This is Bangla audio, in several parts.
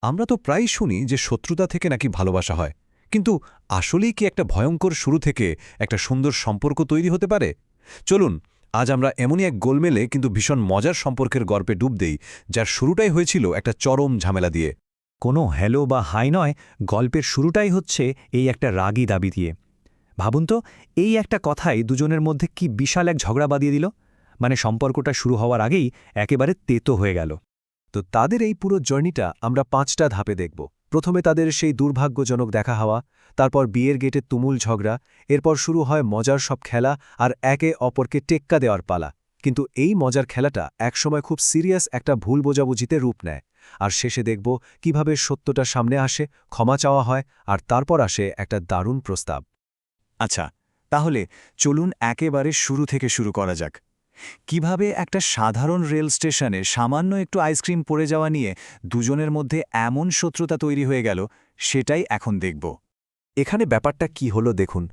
আমরা তো প্রায়ই শুনি যে শত্রুতা থেকে নাকি ভালোবাসা হয়, কিন্তু আসলেই কি একটা ভয়ঙ্কর শুরু থেকে একটা সুন্দর সম্পর্ক তৈরি হতে পারে? চলুন আজ আমরা এমনই এক গোলমেলে কিন্তু ভীষণ মজার সম্পর্কের গল্পে ডুব দেই, যার শুরুটাই হয়েছিল একটা চরম ঝামেলা দিয়ে। কোনো হ্যালো বা হাই নয়, গল্পের শুরুটাই হচ্ছে এই একটা রাগী দাবি দিয়ে। ভাবুন তো, এই একটা কথাই দুজনের মধ্যে কি বিশাল এক ঝগড়া বাঁধিয়ে দিল। মানে সম্পর্কটা শুরু হওয়ার আগেই একেবারে তেতো হয়ে গেল। তো তাদের এই পুরো জার্নিটা আমরা 5টা ধাপে দেখব। প্রথমে তাদের সেই দুর্ভাগ্যজনক দেখা হওয়া, তারপর বিয়ের গেটে তুমুল ঝগড়া, এরপর শুরু হয় মজার সব খেলা আর একে অপরকে টেক্কা দেওয়ার পালা। কিন্তু এই মজার খেলাটা একসময় খুব সিরিয়াস একটা ভুল বোঝাবুঝিতে রূপ নেয়। আর শেষে দেখব কিভাবে সত্যটা সামনে আসে, ক্ষমা চাওয়া হয়, আর তারপর আসে একটা দারুণ প্রস্তাব। আচ্ছা, তাহলে চলুন একেবারে শুরু থেকে শুরু করা যাক। কিভাবে একটা সাধারণ রেল স্টেশনে সামান্য একটু আইসক্রিম পড়ে যাওয়া নিয়ে দুজনের মধ্যে এমন শত্রুতা তৈরি হয়ে গেল, সেটাই এখন দেখব। এখানে ব্যাপারটা কি হলো দেখুন।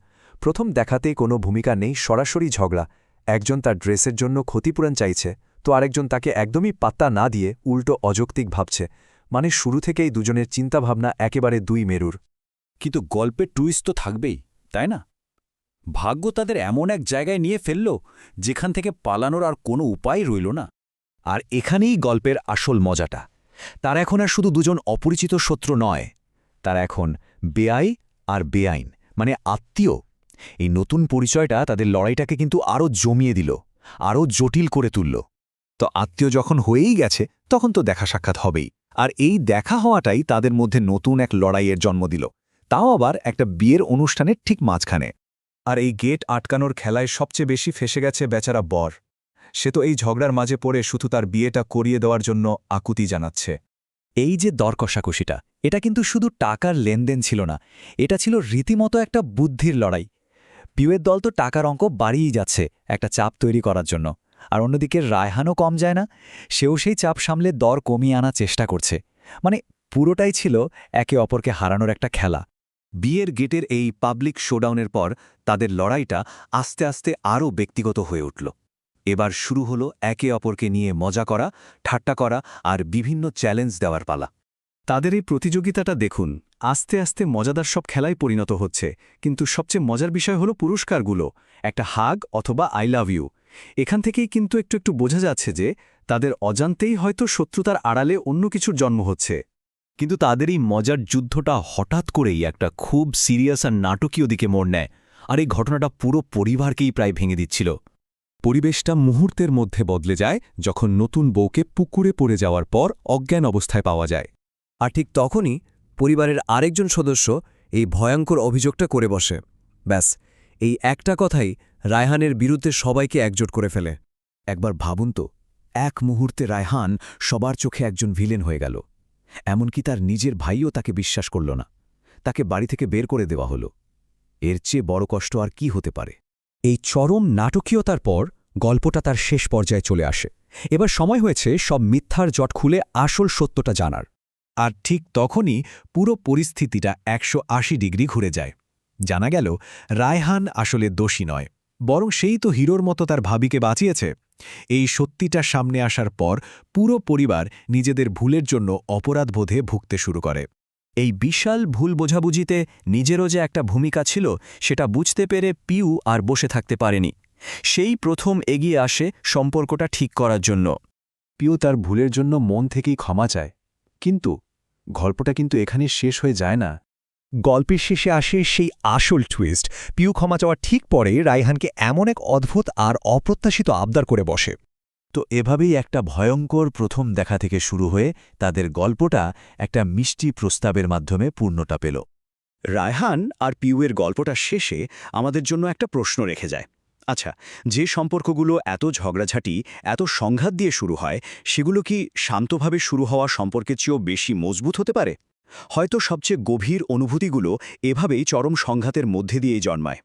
প্রথম দেখাতেই কোনো ভূমিকা নেই, সরাসরি ঝগড়া। একজন তার ড্রেসের জন্য ক্ষতিপূরণ চাইছে, তো আরেকজন তাকে একদমই পাত্তা না দিয়ে উল্টো অযৌক্তিক ভাবছে। মানে শুরু থেকেই দুজনের চিন্তাভাবনা একেবারে দুই মেরুর। কিন্তু গল্পের টুইস্ট তো থাকবেই, তাই না? ভাগ্য তাদের এমন এক জায়গায় নিয়ে ফেলল যেখান থেকে পালানোর আর কোনো উপায় রইল না। আর এখানেই গল্পের আসল মজাটা। তারা এখন আর শুধু দুজন অপরিচিত শত্রু নয়, তারা এখন বেআই আর বেআইন, মানে আত্মীয়। এই নতুন পরিচয়টা তাদের লড়াইটাকে কিন্তু আরও জমিয়ে দিল, আরও জটিল করে তুলল। তো আত্মীয় যখন হয়েই গেছে, তখন তো দেখা সাক্ষাৎ হবেই। আর এই দেখা হওয়াটাই তাদের মধ্যে নতুন এক লড়াইয়ের জন্ম দিল, তাও আবার একটা বিয়ের অনুষ্ঠানের ঠিক মাঝখানে। আর এই গেট আটকানোর খেলায় সবচেয়ে বেশি ফেসে গেছে বেচারা বর। সে তো এই ঝগড়ার মাঝে পড়ে শুধু তার বিয়েটা করিয়ে দেওয়ার জন্য আকুতি জানাচ্ছে। এই যে দর কষাকষিটা, এটা কিন্তু শুধু টাকার লেনদেন ছিল না, এটা ছিল রীতিমতো একটা বুদ্ধির লড়াই। পিউয়ের দল তো টাকার অঙ্ক বাড়িয়েই যাচ্ছে একটা চাপ তৈরি করার জন্য, আর অন্যদিকে রায়হানও কম যায় না, সেও সেই চাপ সামলে দর কমিয়ে আনার চেষ্টা করছে। মানে পুরোটাই ছিল একে অপরকে হারানোর একটা খেলা। বিয়ের গেটের এই পাবলিক শোডাউনের পর তাদের লড়াইটা আস্তে আস্তে আরও ব্যক্তিগত হয়ে উঠল। এবার শুরু হলো একে অপরকে নিয়ে মজা করা, ঠাট্টা করা আর বিভিন্ন চ্যালেঞ্জ দেওয়ার পালা। তাদের এই প্রতিযোগিতাটা দেখুন, আস্তে আস্তে মজাদার সব খেলায় পরিণত হচ্ছে। কিন্তু সবচেয়ে মজার বিষয় হলো পুরস্কারগুলো। একটা হাগ অথবা আই লাভ ইউ। এখান থেকেই কিন্তু একটু একটু বোঝা যাচ্ছে যে তাদের অজান্তেই হয়তো শত্রুতার আড়ালে অন্য কিছুর জন্ম হচ্ছে। কিন্তু তাদের এই মজার যুদ্ধটা হঠাৎ করেই একটা খুব সিরিয়াস আর নাটকীয় দিকে মোড় নেয়, আর এই ঘটনাটা পুরো পরিবারকেই প্রায় ভেঙে দিচ্ছিল। পরিবেশটা মুহূর্তের মধ্যে বদলে যায় যখন নতুন বউকে পুকুরে পড়ে যাওয়ার পর অজ্ঞান অবস্থায় পাওয়া যায়। আর ঠিক তখনই পরিবারের আরেকজন সদস্য এই ভয়ঙ্কর অভিযোগটা করে বসে। ব্যাস, এই একটা কথাই রায়হানের বিরুদ্ধে সবাইকে একজোট করে ফেলে। একবার ভাবুন তো, এক মুহূর্তে রায়হান সবার চোখে একজন ভিলেন হয়ে গেল। এমনকি তার নিজের ভাইও তাকে বিশ্বাস করল না, তাকে বাড়ি থেকে বের করে দেওয়া হলো। এর চেয়ে বড় কষ্ট আর কি হতে পারে? এই চরম নাটকীয়তার পর গল্পটা তার শেষ পর্যায়ে চলে আসে। এবার সময় হয়েছে সব মিথ্যার জট খুলে আসল সত্যটা জানার। আর ঠিক তখনই পুরো পরিস্থিতিটা 180 ডিগ্রি ঘুরে যায়। জানা গেল রায়হান আসলে দোষী নয়, বরং সেই তো হিরোর মতো তার ভাবিকে বাঁচিয়েছে। এই সত্যিটা সামনে আসার পর পুরো পরিবার নিজেদের ভুলের জন্য অপরাধবোধে ভুগতে শুরু করে। এই বিশাল ভুল বোঝাবুঝিতে নিজেরও যে একটা ভূমিকা ছিল, সেটা বুঝতে পেরে পিউ আর বসে থাকতে পারেনি। সেই প্রথম এগিয়ে আসে সম্পর্কটা ঠিক করার জন্য। পিউ তার ভুলের জন্য মন থেকেই ক্ষমা চায়। কিন্তু গল্পটা কিন্তু এখানে শেষ হয়ে যায় না। গল্পের শেষে আসে সেই আসল টুইস্ট। পিউ ক্ষমা চাওয়ার ঠিক পরে রায়হানকে এমন এক অদ্ভুত আর অপ্রত্যাশিত আবদার করে বসে। তো এভাবেই একটা ভয়ঙ্কর প্রথম দেখা থেকে শুরু হয়ে তাদের গল্পটা একটা মিষ্টি প্রস্তাবের মাধ্যমে পূর্ণতা পেল। রায়হান আর পিউয়ের গল্পটা শেষে আমাদের জন্য একটা প্রশ্ন রেখে যায়। আচ্ছা, যে সম্পর্কগুলো এত ঝগড়াঝাটি, এত সংঘাত দিয়ে শুরু হয়, সেগুলো কি শান্তভাবে শুরু হওয়া সম্পর্কের চেয়েও বেশি মজবুত হতে পারে? হয়তো সবচেয়ে গভীর অনুভূতিগুলো এভাবেই চরম সংঘাতের মধ্যে দিয়েই জন্মায়।